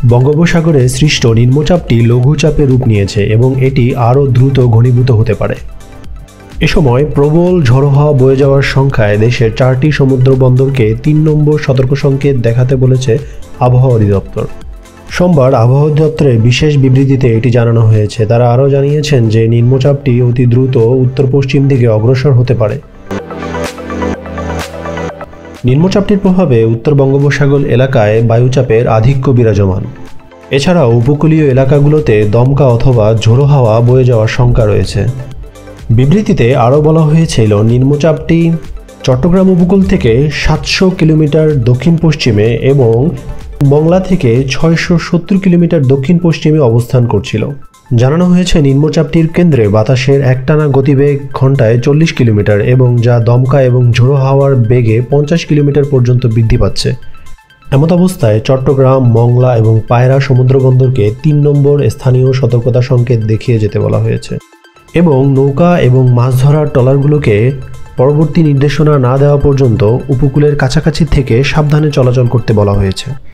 বঙ্গোপসাগরে সৃষ্ট নিম্নচাপটি লঘুচাপে রূপ নিয়েছে এবং এটি আরও দ্রুত ঘনীভূত হতে পারে। এ সময় প্রবল ঝড়ো হাওয়া বয়ে যাওয়ার সংখ্যায় দেশের 4টি সমুদ্র বন্দরকে 3 নম্বর সতর্ক সংকেত দেখাতে বলেছে আবহাওয়া অধিদপ্তর। সোমবার আবহাওয়া অধিদপ্তরের বিশেষ বিবৃতিতে এটি জানানো হয়েছে। তারা আরও জানিয়েছেন যে নিম্নচাপটি অতি দ্রুত উত্তর পশ্চিম দিকে অগ্রসর হতে পারে। নিম্নচাপটির প্রভাবে উত্তর বঙ্গোপসাগর এলাকায় বায়ুচাপের আধিক্য বিরাজমান। এছাড়াও উপকূলীয় এলাকাগুলোতে দমকা অথবা ঝোড়ো হাওয়া বয়ে যাওয়ার শঙ্কা রয়েছে। বিবৃতিতে আরও বলা হয়েছিল, নিম্নচাপটি চট্টগ্রাম উপকূল থেকে 700 কিলোমিটার দক্ষিণ পশ্চিমে এবং মংলা থেকে 670 কিলোমিটার দক্ষিণ পশ্চিমে অবস্থান করছিল। জানানো হয়েছে নিম্নচাপটির কেন্দ্রে বাতাসের একটানা গতিবেগ ঘন্টায় 40 কিলোমিটার এবং যা দমকা এবং ঝোড়ো হাওয়ার বেগে 50 কিলোমিটার পর্যন্ত বৃদ্ধি পাচ্ছে। এমত অবস্থায় চট্টগ্রাম, মংলা এবং পায়রা সমুদ্রবন্দরকে 3 নম্বর স্থানীয় সতর্কতা সংকেত দেখিয়ে যেতে বলা হয়েছে এবং নৌকা এবং মাছ ধরার ট্রলারগুলোকে পরবর্তী নির্দেশনা না দেওয়া পর্যন্ত উপকূলের কাছাকাছি থেকে সাবধানে চলাচল করতে বলা হয়েছে।